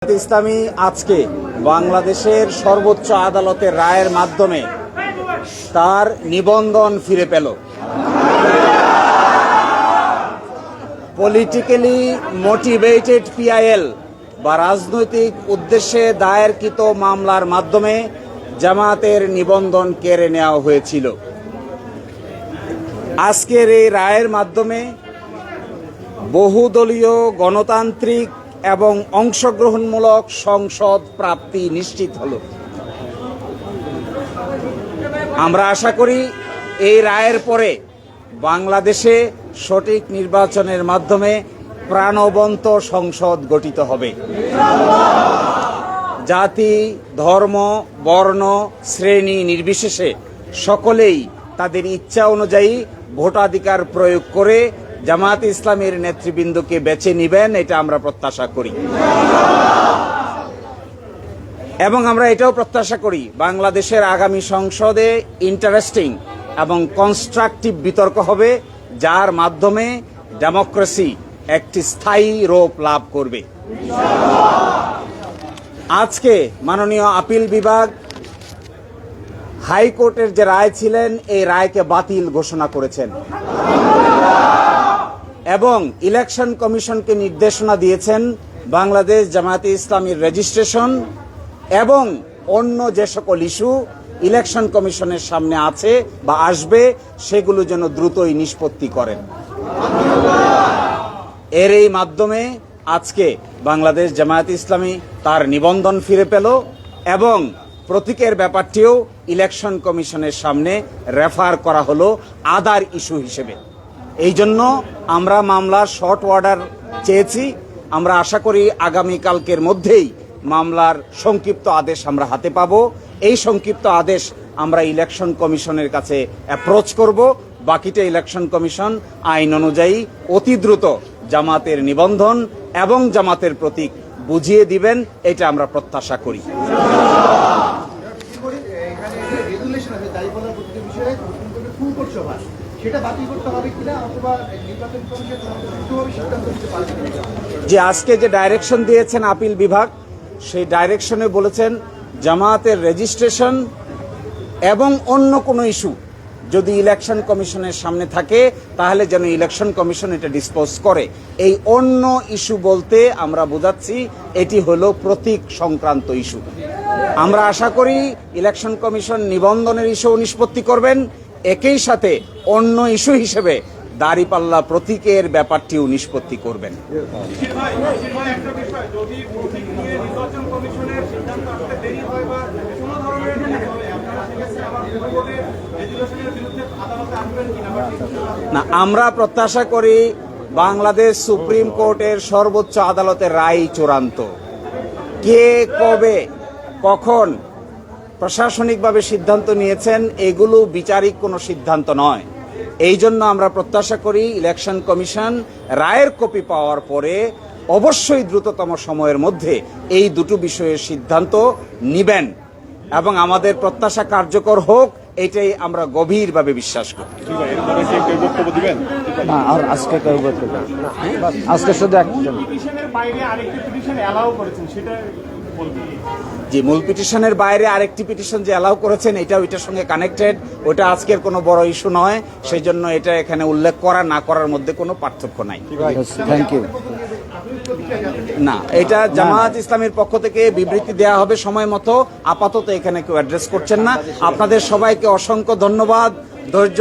ইসলামী আজকে বাংলাদেশের সর্বোচ্চ আদালতের রায়ের মাধ্যমে তার নিবন্ধন ফিরে পেল। পলিটিক্যালি মোটিভেটেড পিআইএল বা রাজনৈতিক উদ্দেশ্যে দায়েরকৃত মামলার মাধ্যমে জামায়াতের নিবন্ধন কেড়ে নেওয়া হয়েছিল। আজকের এই রায়ের মাধ্যমে বহুদলীয় গণতান্ত্রিক এবং অংশগ্রহণমূলক সংসদ প্রাপ্তি নিশ্চিত হল। আমরা আশা করি এই রায়ের পরে বাংলাদেশে সঠিক নির্বাচনের মাধ্যমে প্রাণবন্ত সংসদ গঠিত হবে। জাতি, ধর্ম, বর্ণ, শ্রেণী নির্বিশেষে সকলেই তাদের ইচ্ছা অনুযায়ী ভোটাধিকার প্রয়োগ করে জামায়াতে ইসলামের নেতৃবৃন্দকে বেছে নিবেন, এটা আমরা প্রত্যাশা করি। এবং আমরা এটাও প্রত্যাশা করি বাংলাদেশের আগামী সংসদে ইন্টারেস্টিং এবং কনস্ট্রাকটিভ বিতর্ক হবে, যার মাধ্যমে ডেমোক্রেসি একটি স্থায়ী রূপ লাভ করবে। আজকে মাননীয় আপিল বিভাগ হাইকোর্টের যে রায় ছিলেন এই রায়কে বাতিল ঘোষণা করেছেন এবং ইলেকশন কমিশনকে নির্দেশনা দিয়েছেন বাংলাদেশ জামায়াতে ইসলামীর রেজিস্ট্রেশন এবং অন্য যে সকল ইস্যু ইলেকশন কমিশনের সামনে আছে বা আসবে সেগুলো যেন দ্রুতই নিষ্পত্তি করেন। এর এই মাধ্যমে আজকে বাংলাদেশ জামায়াতে ইসলামী তার নিবন্ধন ফিরে পেল এবং প্রতীকের ব্যাপারটিও ইলেকশন কমিশনের সামনে রেফার করা হলো আদার ইস্যু হিসেবে। এই জন্য আমরা মামলার শর্ট অর্ডার চেয়েছি। আমরা আশা করি আগামীকালকের মধ্যেই মামলার সংক্ষিপ্ত আদেশ আমরা হাতে পাব। এই সংক্ষিপ্ত আদেশ আমরা ইলেকশন কমিশনের কাছে অ্যাপ্রোচ করব। বাকিটা ইলেকশন কমিশন আইন অনুযায়ী অতি দ্রুত জামাতের নিবন্ধন এবং জামাতের প্রতীক বুঝিয়ে দিবেন, এটা আমরা প্রত্যাশা করি। যে আজকে যে ডাইরেকশন দিয়েছেন আপিল বিভাগ, সেই ডাইরেকশনে বলেছেন জামায়াতের রেজিস্ট্রেশন এবং অন্য কোনো ইস্যু যদি ইলেকশন কমিশনের সামনে থাকে তাহলে যেন ইলেকশন কমিশন এটা ডিসপোজ করে। এই অন্য ইস্যু বলতে আমরা বোঝাচ্ছি এটি হলো প্রতীক সংক্রান্ত ইস্যু। আমরা আশা করি ইলেকশন কমিশন নিবন্ধনের ইস্যু নিষ্পত্তি করবেন, একই সাথে অন্য ইস্যু হিসেবে দাঁড়িপাল্লা প্রতীকের ব্যাপারটিও নিষ্পত্তি করবেন। না, আমরা প্রত্যাশা করি বাংলাদেশ সুপ্রিম কোর্টের সর্বোচ্চ আদালতের রায় চূড়ান্ত। কে কবে কখন প্রশাসনিকভাবে সিদ্ধান্ত নিয়েছেন এগুলো বিচারিক কোনো সিদ্ধান্ত নয়। এই জন্য আমরা প্রত্যাশা করি ইলেকশন কমিশন রায়ের কপি পাওয়ার পরে অবশ্যই দ্রুততম সময়ের মধ্যে এই দুটো বিষয়ের সিদ্ধান্ত নিবেন এবং আমাদের প্রত্যাশা কার্যকর হোক, এটাই আমরা গভীরভাবে বিশ্বাস করি। যে মূল পিটিশনের বাইরে আরেকটি পিটিশন যে অ্যালাউ করেছেন এটা ওইটার সঙ্গে কানেক্টেড, ওটা আজকের কোনো বড় ইস্যু নয়, সেই জন্য এটা এখানে উল্লেখ করা না করার মধ্যে কোনো পার্থক্য নাই। Thank you. না, এটা জামায়াত ইসলামের পক্ষ থেকে বিবৃতি দেওয়া হবে সময় মতো। আপাতত এখানে কেউ অ্যাড্রেস করছেন না। আপনাদের সবাইকে অসংখ্য ধন্যবাদ, ধৈর্য